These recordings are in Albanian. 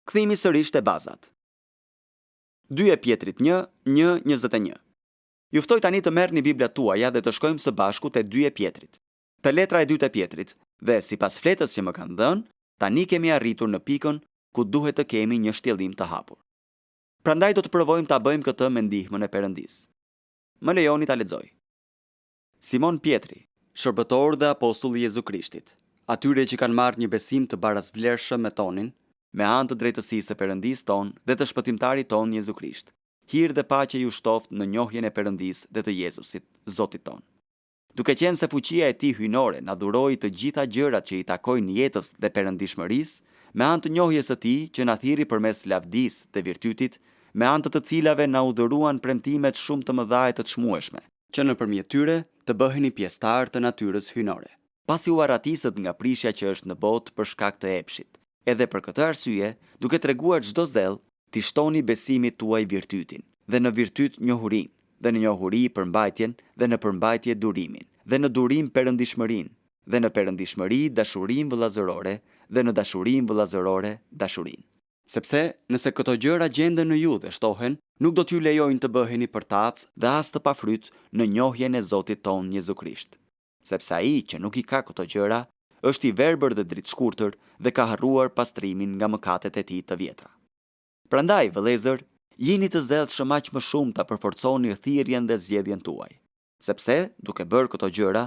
Kthimi sërish te bazat. 2 Pjetrit 1:21. Ju ftoj tani të merrni Biblat tuaja dhe të shkojmë së bashku te 2 Pjetrit. Te letra e 2 e Pjetrit, dhe sipas fletës që më kanë dhënë, tani kemi arritur në pikën ku duhet të kemi një shtjellim të hapur. Prandaj do të provojmë ta bëjmë këtë me ndihmën e Perëndisë. Më lejoni ta lexoj. Simon Pietri, shërbëtor dhe apostull i Jezu Krishtit, atyre që kanë marrë një besim të barazvlerëshëm me tonin, me anë të drejtësisë së Perëndisë ton dhe të shpëtimtarit ton Jezu Krisht. Hir dhe paqe ju shtoft në njohjen e Perëndisë dhe të Jezusit, Zotit ton. Duke qenë se fuqia e tij hyjnore na dhuroi të gjitha gjërat që i takojnë jetës dhe perëndishmërisë, me anë të njohjes së tij që na thirri përmes lavdisë dhe virtytit, me anë të cilave na u dhuruan premtimet shumë të mëdha e të çmueshme, që nëpërmjet tyre të bëheni pjesëtar të natyrës hyjnore. Pasi u arratisët nga prishja që është në botë për shkak të epshit. Edhe për këtë arsye, duke treguar çdo zell, t'i shtoni besimit tuaj virtytin, dhe në virtyt njohurinë, dhe në njohuri përmbajtjen, dhe në përmbajtje durimin, dhe në durim perëndishmërinë, dhe në perëndishmëri dashurinë vëllazërore, dhe në dashurinë vëllazërore dashurinë. Sepse nëse këto gjëra gjenden në ju dhe shtohen, nuk do t'ju lejojnë të bëheni përtac dhe as të pafryt në njohjen e Zotit ton Jezu Krisht. Sepse ai që nuk i ka këto gjëra, është i verbër dhe dritshkurtër dhe ka harruar pastrimin nga mëkatet e tij të vjetra. Prandaj, vëllezër, jini të zellshëm aq më shumë ta përforconi thirrjen dhe zgjedhjen tuaj, sepse duke bërë këto gjëra,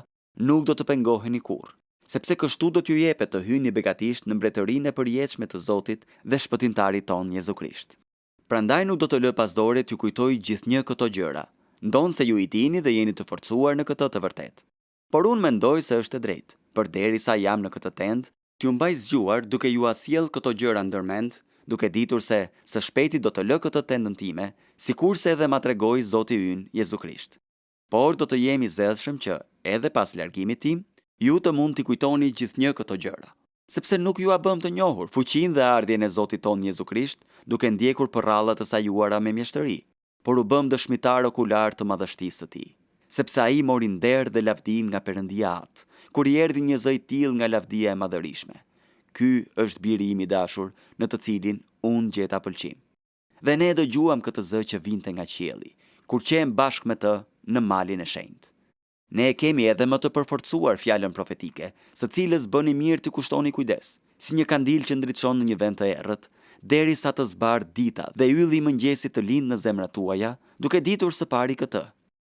nuk do të pengoheni kurrë, sepse kështu do t'ju jepet të hyni begatisht në mbretërinë e përjetshme të Zotit dhe shpëtimtarit ton Jezu Krisht. Prandaj nuk do të lë pasdore t'ju kujtoj gjithnjë këto gjëra, ndonse ju i dini dhe jeni të forcuar në këtë të vërtetë. Por unë mendoj se është e drejtë, përderisa jam në këtë tend, t'ju mbaj zgjuar duke ju asjell këto gjëra ndërmend, duke ditur se së shpejti do të lë këtë tendën time, sikurse edhe ma tregoi Zoti ynë Jezu Krisht. Por do të jemi zellshëm që, edhe pas largimit tim, ju të mund t'i kujtoni gjithnjë këto gjëra, sepse nuk ju a bëm të njohur fuqinë dhe ardhjen e Zotit ton Jezu Krisht, duke ndjekur përrallat të sajuara me mjeshtëri, por u bëm dëshmitar okular të madhështisë së tij. Sepse ai mori nder dhe lavdi nga Perëndia atë, kur i erdhi një zë i tillë nga lavdia e madhërishme. Ky është biri im i dashur, në të cilin unë gjeta pëlqim. Dhe ne dëgjuam këtë zë që vinte nga qielli, kur qem bashkë me të në malin e shenjtë. Ne kemi edhe më të përforcuar fjalën profetike, së cilës bëni mirë të kushtoni kujdes, si një kandil që ndritshon në një vend të errët, derisa të zbardh dita dhe ylli i mëngjesit të lindë në zemrat tuaja, duke ditur së pari këtë,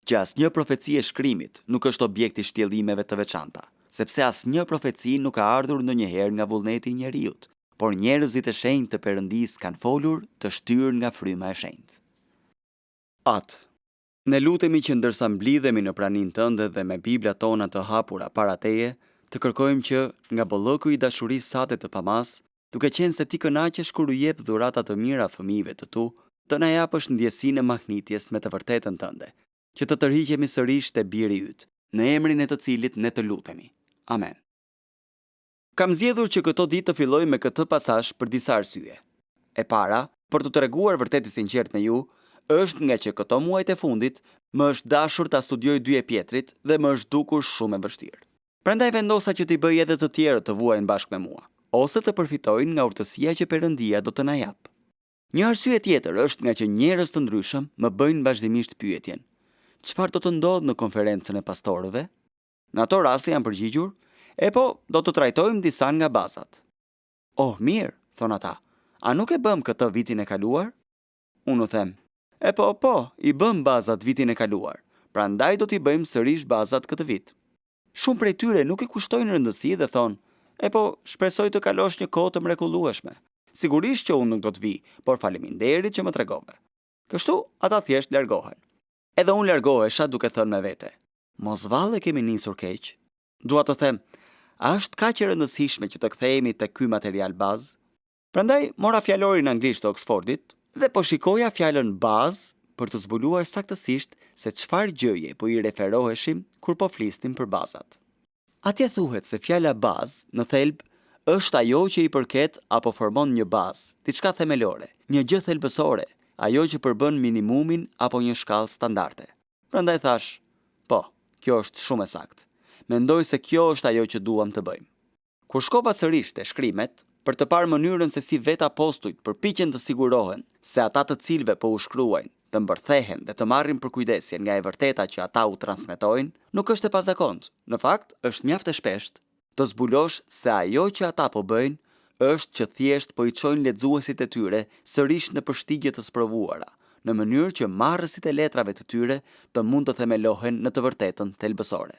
që asnjë profeci e shkrimit nuk është objekt i shtjellimeve të veçanta, sepse asnjë profeci nuk ka ardhur ndonjëherë nga vullneti i njeriut, por njerëzit e shenjtë të Perëndisë kanë folur të shtyrë nga fryma e shenjtë. Ne lutemi që ndërsa mblidhemi në praninë tënde dhe me Biblat tona të hapura para teje, të kërkojmë që nga bollëku i dashurisë sate të pamas, duke qenë se ti kënaqesh kur u jep dhurata të mira fëmijëve të tu, të na japësh ndjesinë e mahnitjes me të vërtetën tënde, që të tërhiqemi sërish te biri yt, në emrin e të cilit ne të lutemi. Amen. Kam zgjedhur që këto ditë të filloj me këtë pasazh për disa arsye. E para, për të treguar vërtet i sinqert me ju, është nga që këto muajt e fundit më është dashur ta studioj 2 Pjetrit dhe më është dukur shumë e vështirë. Prandaj vendosa që t'i bëj edhe të tjerë të vuajnë bashkë me mua, ose të përfitojnë nga urtësia që Perëndia do të na jap. Një arsye tjetër është nga që njerëz të ndryshëm më bëjnë vazhdimisht pyetjen: çfarë do të ndodhë në konferencën e pastorëve? Në ato raste jam përgjigjur: do të trajtojmë disa nga bazat. Oh, mirë, thon ata. A nuk e bëm këtë vitin e kaluar? Unë u them: i bëm bazat vitin e kaluar, prandaj do t'i bëjmë sërish bazat këtë vit. Shumë prej tyre nuk i kushtojnë rëndësi dhe thonë: shpresoj të kalosh një kohë të mrekullueshme. Sigurisht që unë nuk do të vi, por faleminderit që më tregove. Kështu, ata thjesht largohen. Edhe unë largohesha duke thënë me vete: mos valle kemi nisur keq. Dua të them, a është kaq e rëndësishme që të kthehemi te ky material bazë? Prandaj mora fjalorin anglisht të Oxfordit dhe po shikoja fjalën bazë për të zbuluar saktësisht se çfarë gjëje po i referoheshim kur po flisnim për bazat. Atje thuhet se fjala bazë në thelb është ajo që i përket apo formon një bazë, diçka themelore, një gjë thelbësore, ajo që përbën minimumin apo një shkallë standarde. Prandaj thash, kjo është shumë e saktë. Mendoj se kjo është ajo që duam të bëjmë. Kur shkova sërish te shkrimet, për të parë mënyrën se si vetë apostujt përpiqen të sigurohen se ata të cilëve po u shkruajnë të mbërthehen dhe të marrin përkujdesjen nga e vërteta që ata u transmetojnë, nuk është e pazakontë. Në fakt, është mjaft e shpeshtë të zbulosh se ajo që ata po bëjnë është që thjesht po i çojnë lexuesit e tyre sërish në përshtigje të sprovuara, në mënyrë që marrësit e letrave të tyre të mund të themelohen në të vërtetën thelbësore.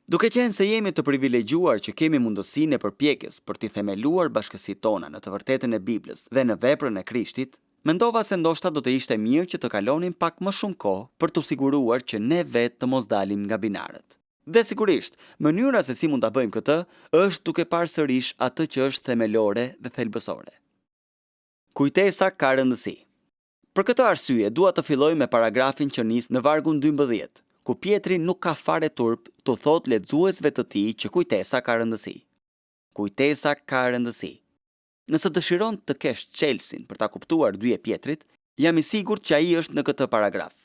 Duke qenë se jemi të privilegjuar që kemi mundësinë e përpjekjes për t'i themeluar bashkësitë tona në të vërtetën e Biblës dhe në veprën e Krishtit, mendova se ndoshta do të ishte mirë që të kalonim pak më shumë kohë për t'u siguruar që ne vetë të mos dalim nga binarët. Dhe sigurisht, mënyra se si mund ta bëjmë këtë është duke parë sërish atë që është themelore dhe thelbësore. Kujtesa ka rëndësi. Për këtë arsye, dua të filloj me paragrafin që nis në vargun 12, ku Pietri nuk ka fare turp të thot lexuesve të tij që kujtesa ka rëndësi. Kujtesa ka rëndësi. Nëse dëshiron të kesh çelsin për ta kuptuar 2 Pietrit, jam i sigurt që ai është në këtë paragraf.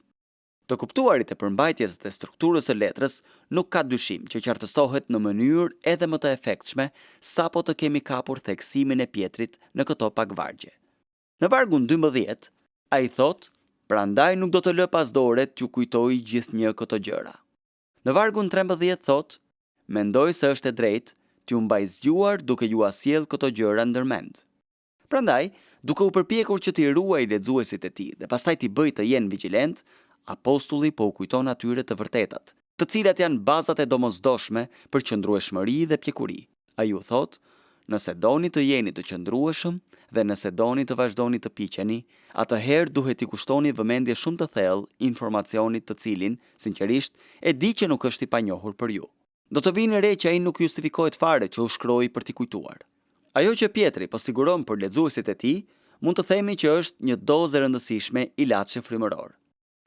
Të kuptuarit e përmbajtjes dhe strukturës së letrës nuk ka dyshim që qartësohet në mënyrë edhe më të efektshme sapo të kemi kapur theksimin e Pietrit në këto pak vargje. Në vargun 12, ai thot: "Prandaj nuk do të lë pas dore t'ju kujtoj gjithnjë këto gjëra." Në vargun 13 thot: "Mendoj se është e drejtë t'ju mbaj zgjuar duke ju asjell këto gjëra ndërmend." Prandaj, duke u përpjekur që t'i ruaj lexuesit e tij dhe pastaj t'i bëj të jenë vigjilent, apostulli po u kujton atyre të vërtetat, të cilat janë bazat e domosdoshme për qëndrueshmëri dhe pjekuri. Ai u thot: "Nëse doni të jeni të qëndrueshëm dhe nëse doni të vazhdoni të piqeni, atëherë duhet t'i kushtoni vëmendje shumë të thellë informacionit të cilin, sinqerisht, e di që nuk është i panjohur për ju. Do të vini re që ai nuk justifikohet fare që u shkroi për t'i kujtuar." Ajo që Pietri po siguron për lexuesit e tij, mund të themi që është një dozë e rëndësishme ilaçi frymëror.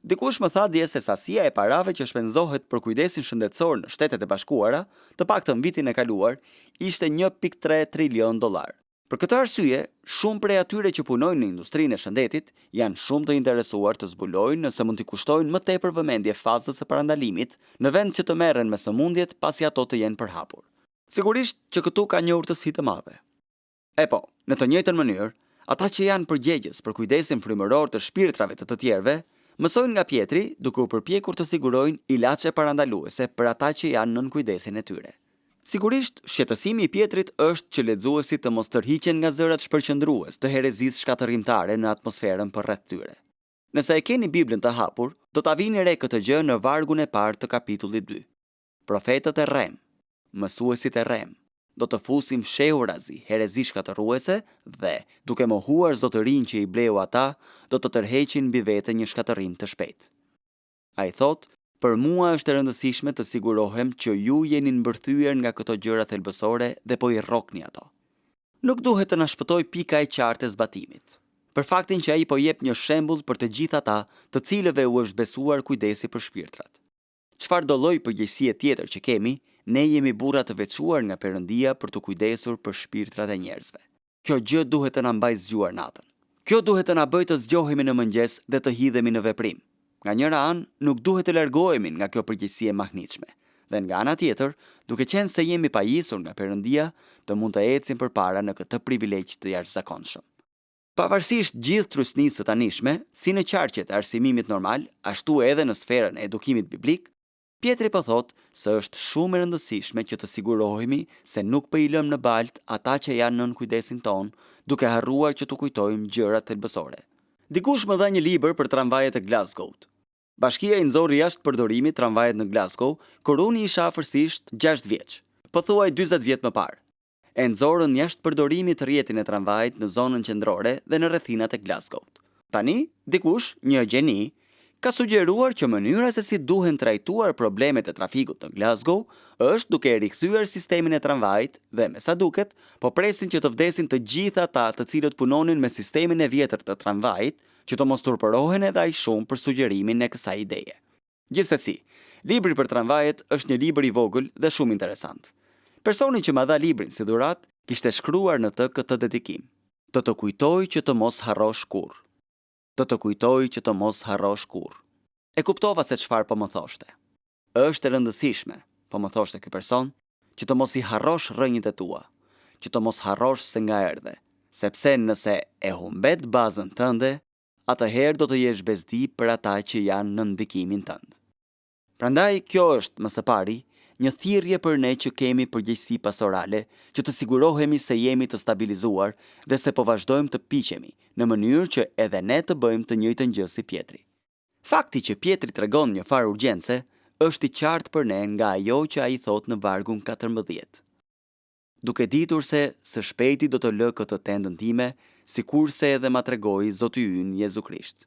Dikush më tha dje se sasia e parave që shpenzohet për kujdesin shëndetësor në Shtetet e Bashkuara, të paktën vitin e kaluar, ishte $1.3 trilion. Për këtë arsye, shumë prej atyre që punojnë në industrinë e shëndetit janë shumë të interesuar të zbulojnë nëse mund t'i kushtojnë më tepër vëmendje fazës së parandalimit në vend që të merren me sëmundjet pasi ato të jenë përhapur. Sigurisht që këtu ka një urtësi të madhe. E po, në të njëjtën mënyrë, ata që janë përgjegjës për kujdesin frymëror të shpirtrave të tjerëve, mësojnë nga Pietri duke u përpjekur të sigurojnë ilaçe parandaluese për ata që janë nën kujdesin e tyre. Sigurisht, shqetësimi i Pietrit është që lexuesit të mos tërhiqen nga zërat shpërqendrues të herezisë shkatërrimtare në atmosferën përreth tyre. Nëse e keni Biblën të hapur, do ta vini re këtë gjë në vargun e parë të kapitullit 2. Profetët e Rem, mësuesit e Rem, do të fusin fshehurazi herezi shkatërruese dhe, duke mohuar zotërinë që i bleu ata, do të tërheqin mbi vete një shkatërrim të shpejtë. Ai thot: "Për mua është e rëndësishme të sigurohem që ju jeni mbërthyer nga këto gjëra thelbësore dhe po i rrokni ato." Nuk duhet të na shpëtoj pika e qartë e zbatimit, për faktin që ai po jep një shembull për të gjithë ata të cilëve u është besuar kujdesi për shpirtrat. Çfarë do lloj përgjegjësie tjetër që kemi, ne jemi burra të veçuar nga Perëndia për të kujdesur për shpirtrat e njerëzve. Kjo gjë duhet të na mbajë zgjuar natën. Kjo duhet të na bëjë të zgjohemi në mëngjes dhe të hidhemi në veprim. Nga njëra anë, nuk duhet të largohemi nga kjo përgjegjësi e mahnitshme, dhe nga ana tjetër, duke qenë se jemi pajisur nga Perëndia, të mund të ecim përpara në këtë privilegj të jashtëzakonshëm. Pavarësisht gjithë trysnisë së tanishme, si në qarqet e arsimimit normal, ashtu edhe në sferën e edukimit biblik, Pietri po thot se është shumë e rëndësishme që të sigurohemi se nuk po i lëm në baltë ata që janë nën kujdesin ton, duke harruar që të kujtojmë gjërat thelbësore. Dikush më dha një libër për tramvajet e Glasgow-t. Bashkia i nxorri jashtë përdorimit tramvajet në Glasgow, kur unë isha afërsisht 6 vjeç, pothuaj 40 vjet më parë. E nxorën jashtë përdorimit rrjetin e tramvajit në zonën qendrore dhe në rrethinat e Glasgow-t. Tani, dikush, një gjeni, ka sugjeruar që mënyra se si duhen trajtuar problemet e trafikut në Glasgow është duke e rikthyer sistemin e tramvajit dhe, me sa duket, po presin që të vdesin të gjithë ata të cilët punonin me sistemin e vjetër të tramvajit, që të mos turpërohen edhe aq shumë për sugjerimin e kësaj ideje. Gjithsesi, libri për tramvajet është një libër i vogël dhe shumë interesant. Personi që ma dha librin si dhurat kishte shkruar në të këtë dedikim: "Të të kujtoj që të mos harrosh kurrë. Të të kujtoj që të mos harrosh kurrë." E kuptova se çfarë po më thoshte. Është e rëndësishme, po më thoshte ky person, që të mos i harrosh rrënjët e tua, që të mos harrosh se nga erdhe, sepse nëse e humbet bazën tënde, atëherë do të jesh bezdi për ata që janë në ndikimin tënd. Prandaj kjo është më së pari një thirrje për ne që kemi përgjegjësi pastorale, që të sigurohemi se jemi të stabilizuar dhe se po vazhdojmë të piqemi në mënyrë që edhe ne të bëjmë të njëjtën gjë si Pietri. Fakti që Pietri tregon një farë urgjence është i qartë për ne nga ajo që ai thot në vargun 14. Duke ditur se së shpejti do të lë këtë tendën time, sikurse edhe ma tregoi Zoti ynë Jezu Krisht.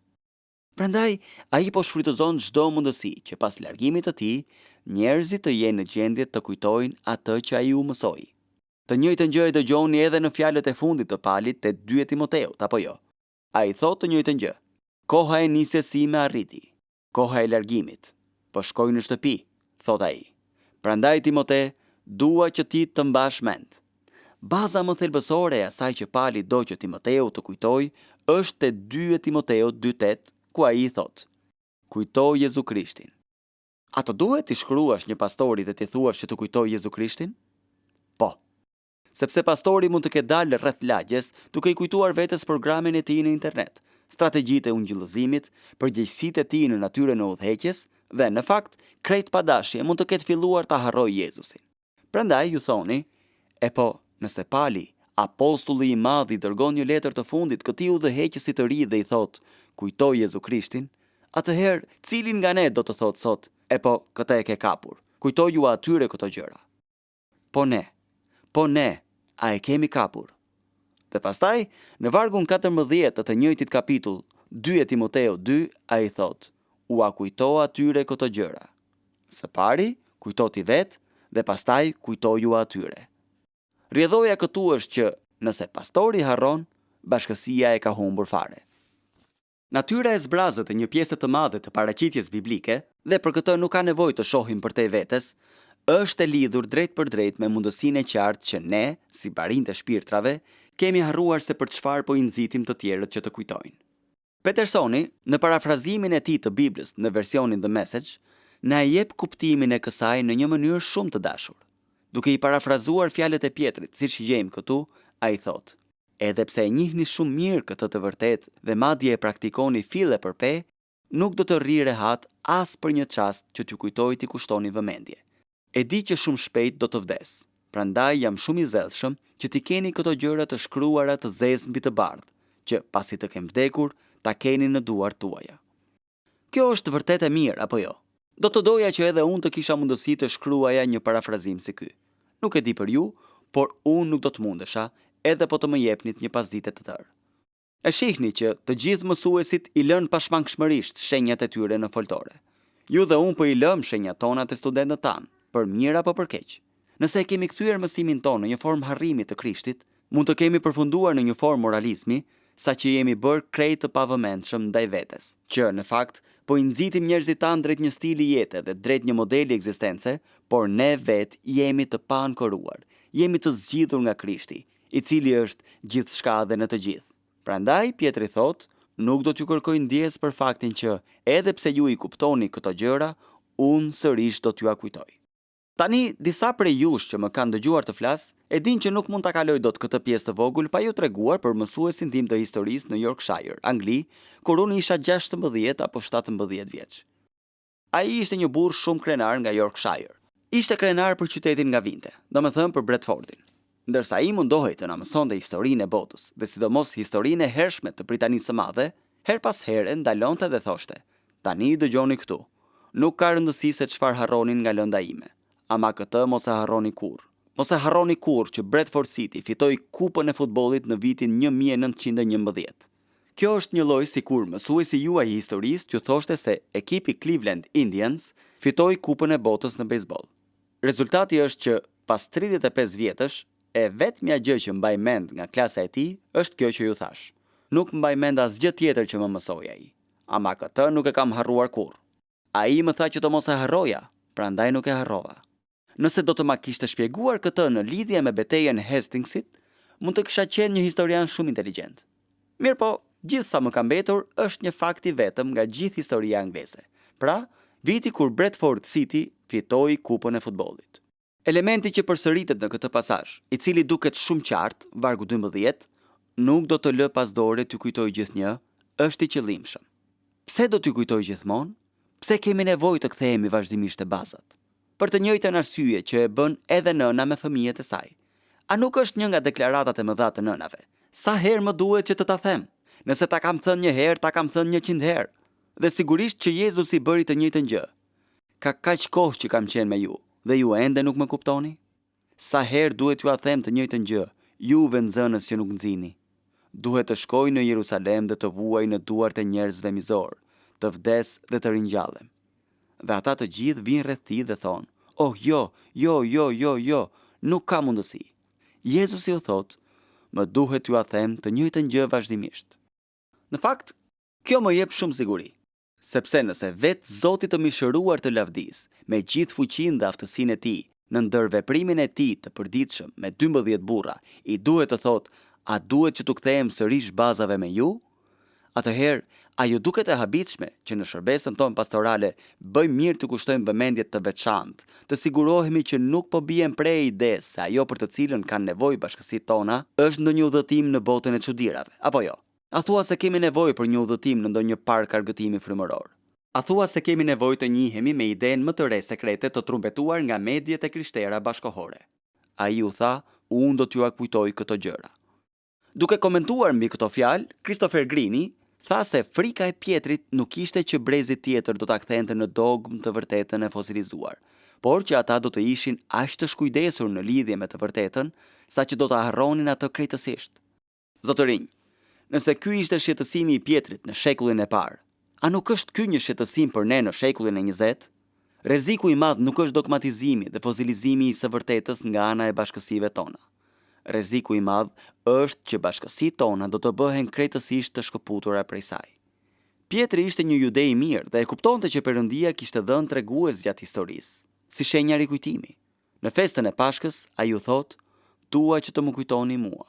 Prandaj, ai po shfrytëzon çdo mundësi që pas largimit të tij, njerëzit të jenë në gjendje të kujtojnë atë që ai u mësoi. Të njëjtën gjë e dëgjoni edhe në fjalët e fundit të Palit te 2 Timoteut, apo jo? Ai thotë të njëjtën gjë. Koha e nisjes sime arriti. Koha e largimit. Po shkoj në shtëpi, thot ai. Prandaj Timote, dua që ti të mbash mend. Baza më thelbësore e asaj që Pali do që Timoteu të kujtoj është te 2 Timoteut 2:8, ku ai thot: Kujtoj Jezu Krishtin. A të duhet t'i shkruash një pastori dhe t'i thuash që të kujtoj Jezu Krishtin? Po. Sepse pastori mund të ketë dalë rreth lagjes duke i kujtuar vetes programin e tij në internet, strategjitë e ungjillëzimit, përgjegjësitë e tij në natyrën e udhëheqjes dhe në fakt krejt pa dashje mund të ketë filluar ta harrojë Jezusin. Prandaj ju thoni, e po, nëse Pali, apostulli i madh, i dërgon një letër të fundit këtij udhëheqësi të ri dhe i thot: Kujtoj Jezu Krishtin, atëherë cilin nga ne do të thot sot, e po, këtë e ke kapur, kujtoj ju atyre këto gjëra. Po ne, a e kemi kapur? Dhe pastaj, në vargun 14 të njëjtit kapitull, 2 Timoteu 2, a i thot: Ua kujto atyre këto gjëra. Së pari, kujto ti vetë, dhe pastaj kujto ju atyre. Rrjedhoja këtu është që nëse pastori harron, bashkësia e ka humbur fare. Natyra e zbrazët e një pjesë të madhe të paraqitjes biblike, dhe për këtë nuk ka nevojë të shohim përtej vetes, është e lidhur drejt për drejt me mundësinë e qartë që ne, si barinj të shpirtrave, kemi harruar se për çfarë po i nxitim të tjerët që të kujtojnë. Petersoni, në parafrazimin e tij të Biblës në versionin The Message, na jep kuptimin e kësaj në një mënyrë shumë të dashur. Duke i parafrazuar fjalët e Pietrit, siç i gjejmë këtu, ai thotë: Edhe pse e njihni shumë mirë këtë të vërtetë dhe madje e praktikoni fille për pe, nuk do të rri rehat as për një çast që t'ju kujtoj t'i kushtoni vëmendje. E di që shumë shpejt do të vdes, prandaj jam shumë i zellshëm që t'i keni këto gjëra të shkruara të zezë mbi të bardhë, që pasi të kem vdekur, ta keni në duart tuaja. Kjo është vërtet e mirë, apo jo? Do të doja që edhe unë të kisha mundësi të shkruaja një parafrazim si ky. Nuk e di për ju, por unë nuk do të mundesha, edhe po të më jepnit një pasdite të tërë. E shihni që të gjithë mësuesit i lën pashmangshmërisht shenjat e tyre në foltore. Ju dhe unë po i lëm shenjat tona të studentët tanë, për mirë apo për keq. Nëse e kemi kthyer mësimin tonë në një formë harrimi të Krishtit, mund të kemi përfunduar në një formë moralizmi, sa që jemi bërë krejt të pavëmendshëm ndaj vetes, që në fakt po i nxitim njerëzit tanë drejt një stili jete dhe drejt një modeli ekzistence, por ne vetë jemi të paankoruar, jemi të zgjidhur nga Krishti, i cili është gjithçka dhe në të gjithë. Prandaj Pietri thotë, nuk do t'ju kërkoj ndjes për faktin që edhe pse ju i kuptoni këto gjëra, unë sërish do t'ju a kujtoj. Tani, disa prej jush që më kanë dëgjuar të flas, e din që nuk mund ta kaloj dot këtë pjesë të vogël pa ju treguar për mësuesin tim të historisë në Yorkshire, Angli, kur unë isha 16 apo 17 vjeç. Ai ishte një burr shumë krenar nga Yorkshire. Ishte krenar për qytetin nga vinte, domethënë për Bradfordin. Ndërsa ai mundohej të na mësonte historinë e botës, dhe sidomos historinë e hershme të Britanisë së Madhe, her pas here ndalonte dhe thoshte: "Tani dëgjoni këtu. Nuk ka rëndësi se çfarë harronin nga lënda ime. Ama këtë mos e harroni kur. Mos e harroni kur që Bradford City fitoi kupën e futbollit në vitin 1911. Kjo është një lloj sikur mësuesi juaj i historisë t'ju thoshte se ekipi Cleveland Indians fitoi kupën e botës në bejsboll. Rezultati është që pas 35 vjetësh, e vetmja gjë që mbaj mend nga klasa e tij është kjo që ju thash. Nuk mbaj mend asgjë tjetër që më mësoi ai. Ama këtë nuk e kam harruar kurrë. Ai më tha që të mos e harroja, prandaj nuk e harrova. Nëse do të ma kishte shpjeguar këtë në lidhje me betejën e Hastingsit, mund të kisha qenë një historian shumë inteligjent. Mirë po, gjithë sa më ka mbetur është një fakti vetëm nga gjithë historia angleze. Pra, viti kur Bradford City fitoi kupën e futbollit. Elementi që përsëritet në këtë pasazh, i cili duket shumë qartë, vargu 12, nuk do të lë pas dore t'ju kujtoj gjithnjë, është i qëllimshëm. Pse do t'ju kujtoj gjithmonë? Pse kemi nevojë të kthehemi vazhdimisht te bazat? Për të njëjtën arsye që e bën edhe nëna me fëmijët e saj. A nuk është një nga deklaratat e mëdha të nënave? Sa herë më duhet që të ta them? Nëse ta kam thënë një herë, ta kam thënë 100 herë. Dhe sigurisht që Jezusi bëri të njëjtën gjë. Ka kaq kohë që kam qenë me ju, dhe ju ende nuk më kuptoni? Sa herë duhet ju a them të njëjtën gjë, juve nxënës që nuk nxini? Duhet të shkoj në Jerusalem dhe të vuaj në duart e njerëzve mizor, të vdes dhe të ringjallem. Dhe ata të gjithë vinë rreth tij dhe thonë: "Oh, jo, nuk ka mundësi." Jezusi u thot: "Më duhet ju a them të njëjtën gjë vazhdimisht." Në fakt, kjo më jep shumë siguri, sepse nëse vetë Zoti të mishëruar të lavdis, me gjithë fuqinë dhe aftësinë e tij, në ndërveprimin e tij të përditshëm me 12 burra, i duhet të thotë: "A duhet që t'u kthehem sërish bazave me ju?" Atëherë, a ju duket e habitshme që në shërbesën tonë pastorale bëjmë mirë të kushtojmë vëmendje të veçantë, të sigurohemi që nuk po bien prej idesë se ajo për të cilën kanë nevojë bashkësitë tona është ndonjë udhëtim në botën e çuditërave, apo jo? A thua se kemi nevojë për një udhëtim në ndonjë park argëtimi frymëror? A thua se kemi nevojë të njihemi me idenë më të re sekrete të trumpetuar nga mediat e krishtera bashkohore? Ai u tha: "Unë do t'ju kujtoj këto gjëra." Duke komentuar mbi këto fjalë, Christopher Greene tha se frika e Pjetrit nuk ishte që brezi tjetër do ta kthente në dogmë të vërtetën e fosilizuar, por që ata do të ishin aq të shkujdesur në lidhje me të vërtetën, sa që do ta harronin atë krejtësisht. Zotërinj, nëse ky ishte shqetësimi i Pjetrit në shekullin e parë, a nuk është ky një shqetësim për ne në shekullin e 20? Rreziku i madh nuk është dogmatizimi dhe fosilizimi i së vërtetës nga ana e bashkësive tona. Rreziku i madh është që bashkësitë tona do të bëhen krejtësisht të shkëputura prej saj. Pjetri ishte një jude i mirë dhe e kuptonte që Perëndia kishte dhënë tregues gjatë historisë, si shenja rikujtimi. Në festën e Pashkës, ai u thot: "Dua që të më kujtoni mua.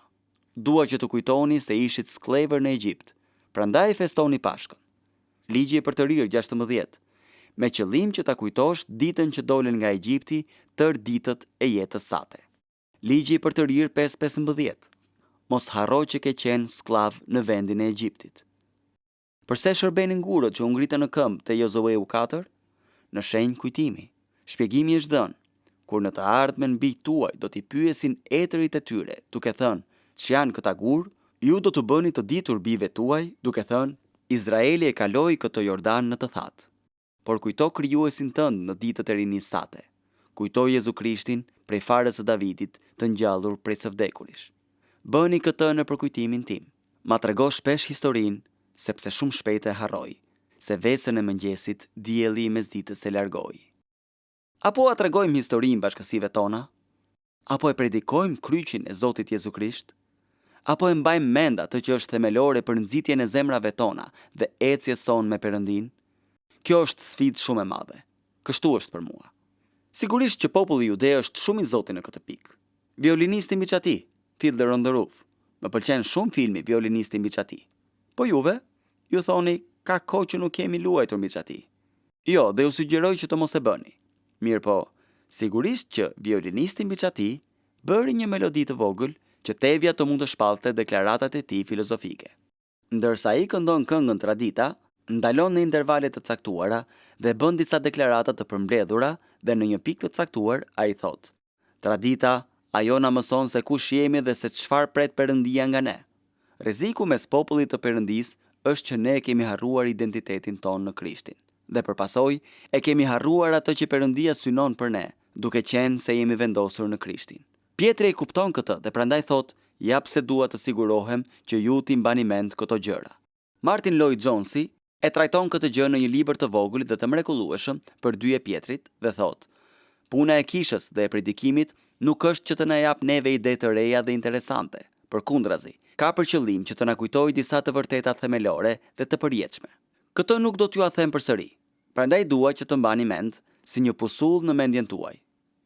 Dua që të kujtoni se ishit skllëvër në Egjipt, prandaj festoni Pashkën." Ligji i Përtërir 16, me qëllim që ta kujtosh ditën që dolën nga Egjipti tër ditët e jetës sate. Ligji i Përtërir 5:15. Mos harro që ke qenë sklav në vendin e Egjiptit. Përse shërbenin gurët që u ngritën në këmbë te Jozueu 4? Në shenjë kujtimi. Shpjegimi është dhënë: kur në të ardhmen bijtë tuaj do t'i pyesin etërit e tyre, duke thënë: "Ç'janë këta gurë?" Ju do të bëni të ditur bijve tuaj, duke thënë: "Izraeli e kaloi këtë Jordan në të thatë." Por kujto krijuesin tënd në ditët e rinisë sate. Kujto Jezu Krishtin, prej farës së Davidit, të ngjallur prej së vdekurish. Bëni këtë në përkujtimin tim. Ma trego shpesh historinë, sepse shumë shpejt e harroj, se vesën e mëngjesit dielli i mesditës e largoi. Apo a tregojmë historinë bashkësive tona? Apo e predikojmë kryqin e Zotit Jezu Krisht? Apo e mbajmë mend atë që është themelore për nxitjen e zemrave tona dhe ecjes sonë me Perëndin? Kjo është sfidë shumë e madhe. Kështu është për mua. Sigurisht që populli jude është shumë i Zotit në këtë pikë. Violinisti mbi çati, Fiddler on the Roof. Më pëlqen shumë filmi Violinisti mbi çati. Po juve, ju thoni, ka kohë që nuk kemi luajtur mbi çati. Jo, dhe ju sugjeroj që të mos e bëni. Mirë po, sigurisht që Violinisti mbi çati bëri një melodi të vogël që tevja të mund të shpallte deklaratat e tij filozofike. Ndërsa ai këndon këngën Tradita, ndalon në intervale të caktuara dhe bën disa deklarata të përmbledhura dhe në një pikë të caktuar ai thot: "Tradita, ajo na mëson se kush jemi dhe se çfarë pret Perëndia nga ne." Rreziku mes popullit të Perëndisë është që ne kemi harruar identitetin tonë në Krishtin dhe përpasoj e kemi harruar atë që Perëndia synon për ne, duke qenë se jemi vendosur në Krishtin. Pjetri e kupton këtë dhe prandaj thot: "Ja pse dua të sigurohem që ju t'i mbani mend këto gjëra." Martin Lloyd Jonesi e trajton këtë gjë në një libër të vogël dhe të mrekullueshëm për 2 Pjetrit dhe thot: "Puna e kishës dhe e predikimit nuk është që të na jap neve ide të reja dhe interesante, përkundrazi, ka për qëllim që të na kujtojë disa të vërteta themelore dhe të përjetshme. Këtë nuk do t'ju a them përsëri. Prandaj dua që të mbani mend si një pusull në mendjen tuaj.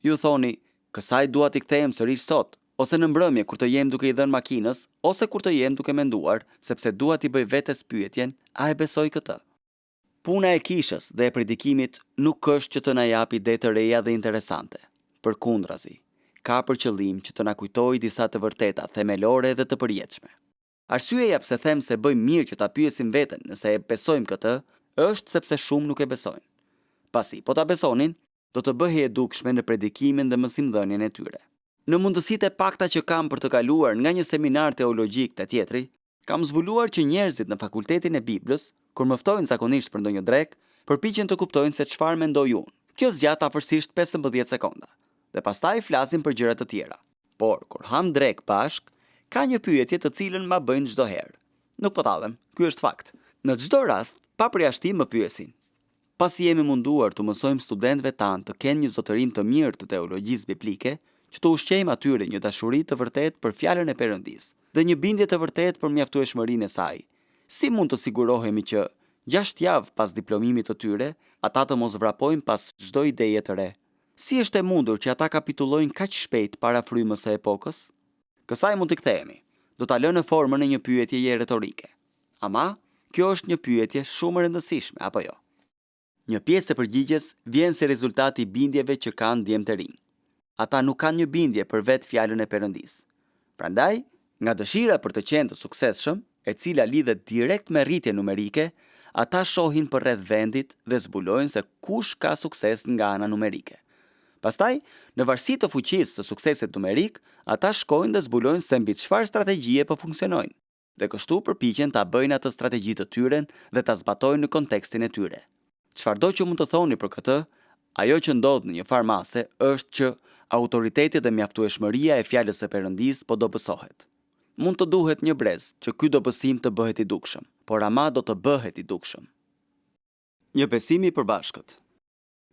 Ju thoni: "Kësaj dua t'i kthehem sërish sot, ose në mbrëmje kur të jem duke i dhënë makinës, ose kur të jem duke menduar, sepse dua t'i bëj vetes pyetjen, a e besoj këtë?" Puna e kishës dhe e predikimit nuk është që të na jap ide të reja dhe interesante. Përkundrazi, ka për qëllim që të na kujtojë disa të vërteta themelore dhe të përjetshme. Arsyeja pse them se bëjmë mirë që ta pyesim veten nëse e besojmë këtë, është sepse shumë nuk e besojnë. Pasi, po ta besonin, do të bëhej e dukshme në predikimin dhe mësimdhënien e tyre. Në mundësitë e pakta që kam për të kaluar nga një seminar teologjik te tjetri, kam zbuluar që njerëzit në fakultetin e Biblës, kur më ftojnë zakonisht për ndonjë drek, përpiqen të kuptojnë se çfarë mendoj unë. Kjo zgjat afërsisht 15 sekonda, dhe pastaj flasin për gjëra të tjera. Por kur ham drek bashk, ka një pyetje të cilën ma bëjnë çdo herë. Nuk po tallem, ky është fakt. Në çdo rast, pa përjashtim më pyesin. Pasi jemi munduar të mësojmë studentëve tanë të kenë një zotërim të mirë të teologjisë biblike, që të ushqejmë atyre një dashuri të vërtetë për fjalën e Perëndisë dhe një bindje të vërtetë për mjaftueshmërinë e saj, si mund të sigurohemi që 6 javë pas diplomimit të tyre, ata të mos vrapojnë pas çdo ideje të re? Si është e mundur që ata kapitulojnë kaq shpejt para frymës së epokës? Kësaj mund të kthehemi. Do ta lënë në formën e një pyetjeje retorike. Ama, kjo është një pyetje shumë e rëndësishme, apo jo? Një pjesë e përgjigjes vjen si rezultati i bindjeve që kanë djemt e rinj. Ata nuk kanë një bindje për vetë fjalën e Perëndisë. Prandaj, nga dëshira për të qenë të suksesshëm, e cila lidhet direkt me rritje numerike, ata shohin përreth vendit dhe zbulojnë se kush ka sukses nga ana numerike. Pastaj, në varësi të fuqisë së suksesit numerik, ata shkojnë dhe zbulojnë se mbi çfarë strategjie po funksionojnë, dhe kështu përpiqen ta bëjnë atë strategji të tyre dhe ta zbatojnë në kontekstin e tyre. Çfarëdo që mund të thoni për këtë, ajo që ndodh në një farmase është që autoriteti dhe mjaftueshmëria e fjalës së Perëndisë po dobësohet. Mund të duhet një brez që ky dobësim të bëhet i dukshëm, por ama do të bëhet i dukshëm. Një besim i përbashkët.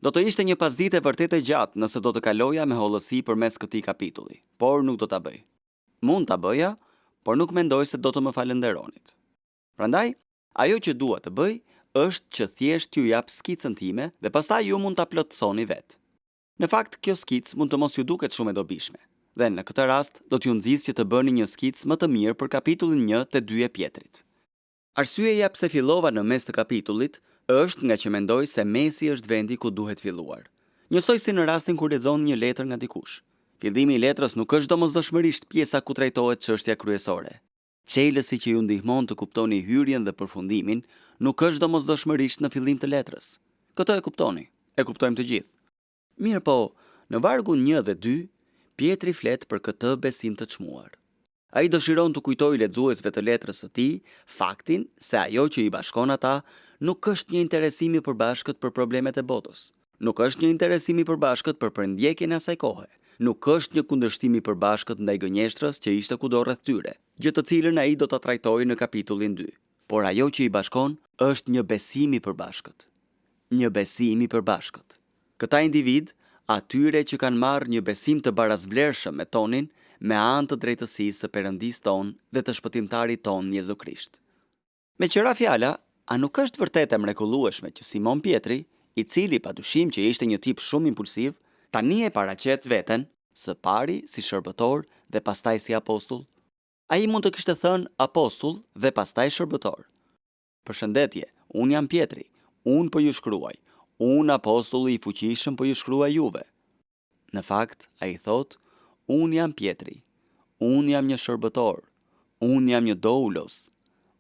Do të ishte një pasditë vërtet e gjatë nëse do të kaloja me hollësi përmes këtij kapitulli, por nuk do ta bëj. Mund ta bëja, por nuk mendoj se do të më falënderonit. Prandaj, ajo që dua të bëj është që thjesht t'ju jap skicën time dhe pastaj ju mund ta plotësoni vetë. Në fakt, kjo skicë mund të mos ju duket shumë e dobishme, dhe në këtë rast do t'ju nxis që të bëni një skicë më të mirë për kapitullin 1 te 2 e Pjetrit. Arsyeja pse fillova në mes të kapitullit është nga që mendoj se mesi është vendi ku duhet filluar. Njësoj si në rastin kur lexon një letër nga dikush. Fillimi i letrës nuk është domosdoshmërisht pjesa ku trajtohet çështja kryesore. Çelësi që ju ndihmon të kuptoni hyrjen dhe përfundimin nuk është domosdoshmërisht në fillim të letrës. Këtë e kuptoni, e kuptojmë të gjithë. Mirë po, në vargun 1 dhe 2, Pjetri flet për këtë besim të çmuar. Ai dëshiron të kujtojë lexuesve të letrës së tij faktin se ajo që i bashkon ata nuk është një interesim i përbashkët për problemet e botës. Nuk është një interesim i përbashkët për përndjekjen e asaj kohe. Nuk është një kundërshtim i përbashkët ndaj gënjeshtrës që ishte kudo rreth tyre, gjë të cilën ai do ta trajtojë në kapitullin 2. Por ajo që i bashkon është një besim i përbashkët. Një besim i përbashkët. Këta individ, atyre që kanë marrë një besim të barazvlerëshëm me tonin, me anë të drejtësisë së Perëndisë tonë dhe të shpëtimtarit tonë Jezu Krisht. Me qëra fjala, a nuk është vërtet e mrekullueshme që Simon Pietri, i cili padyshim që ishte një tip shumë impulsiv, tani e paraqet veten së pari si shërbëtor dhe pastaj si apostull? Ai mund të kishte thënë apostull dhe pastaj shërbëtor. Përshëndetje, unë jam Pietri, unë po ju shkruaj. Unë apostulli i fuqishëm po ju shkruaj juve. Në fakt, ai thot, unë jam Pietri, unë jam një shërbëtor, unë jam një doulos,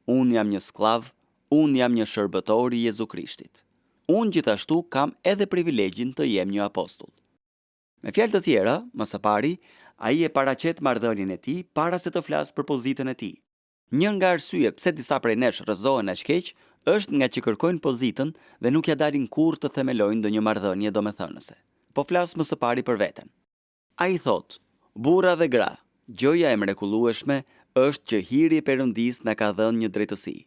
unë jam një sklav, unë jam një shërbëtor i Jezu Krishtit. Unë gjithashtu kam edhe privilegjin të jem një apostull. Me fjalë të tjera, më së pari, ai e paraqet marrëdhënien e tij para se të flasë për pozitën e tij. Një nga arsyet pse disa prej nesh rrëzohen aq keq është nga që kërkojnë pozitën dhe nuk ja dalin kurrë të themelojnë ndonjë marrëdhënie domethënëse. Po flas më së pari për veten. Ai thot: burra dhe gra, gjëja e mrekullueshme është që hiri i Perëndisë na ka dhënë një drejtësi.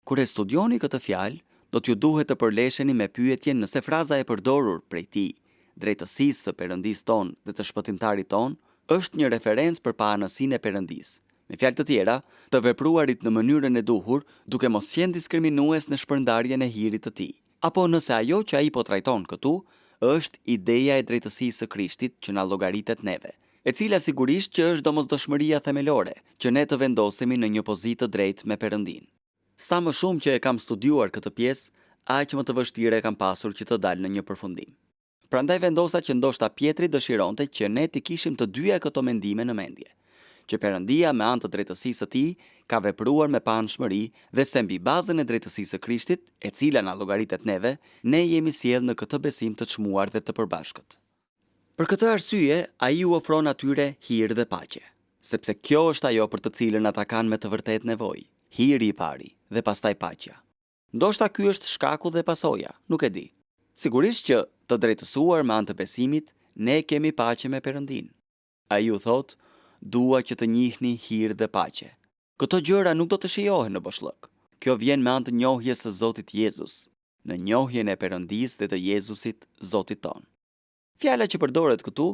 Kur e studioni këtë fjalë, do t'ju duhet të përlesheni me pyetjen nëse fraza e përdorur prej tij, drejtësisë së Perëndisë tonë dhe të shpëtimtarit tonë, është një referencë për paanësinë e Perëndisë. Me fjalë të tjera, të vepruarit në mënyrën e duhur, duke mos qenë diskriminues në shpërndarjen e hirit të tij. Apo nëse ajo që ai po trajton këtu është ideja e drejtësisë së Krishtit që na llogaritet neve, e cila sigurisht që është domosdoshmëria themelore, që ne të vendosemi në një pozitë të drejtë me Perëndin. Sa më shumë që e kam studiuar këtë pjesë, aq më të vështirë e kam pasur që të dalë në një përfundim. Prandaj vendosa që ndoshta Pietri dëshironte që ne të kishim të dyja këto mendime në mendje. që Perëndia me anë të drejtësisë së tij ka vepruar me panshmëri dhe se mbi bazën e drejtësisë së Krishtit, e cila na llogaritet neve, ne jemi sjellë në këtë besim të çmuar dhe të përbashkët. Për këtë arsye, ai u ofron atyre hir dhe paqe, sepse kjo është ajo për të cilën ata kanë me të vërtetë nevojë, hiri i pari dhe pastaj paqja. Ndoshta ky është shkaku dhe pasoja, nuk e di. Sigurisht që të drejtësuar me anë të besimit, ne kemi paqe me Perëndin. Ai u thot, dua që të njihni hir dhe paqe. Këto gjëra nuk do të shijohen në boshllëk. Kjo vjen me anë të njohjes së Zotit Jezus, në njohjen e Perëndisë dhe të Jezusit, Zotit ton. Fjala që përdoret këtu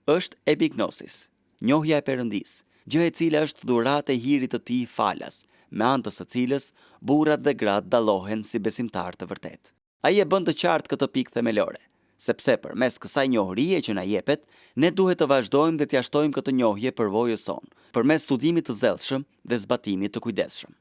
është epignosis, njohja e Perëndisë, gjë e cila është dhuratë e hirit të tij falas, me anë të së cilës burrat dhe gratë dallohen si besimtarë të vërtetë. Ai e bën të qartë këtë pikë themelore, sepse përmes kësaj njohërie që na jepet, ne duhet të vazhdojmë dhe t'ia shtojmë këtë njohje përvojës sonë, përmes studimit të zellshëm dhe zbatimit të kujdesshëm.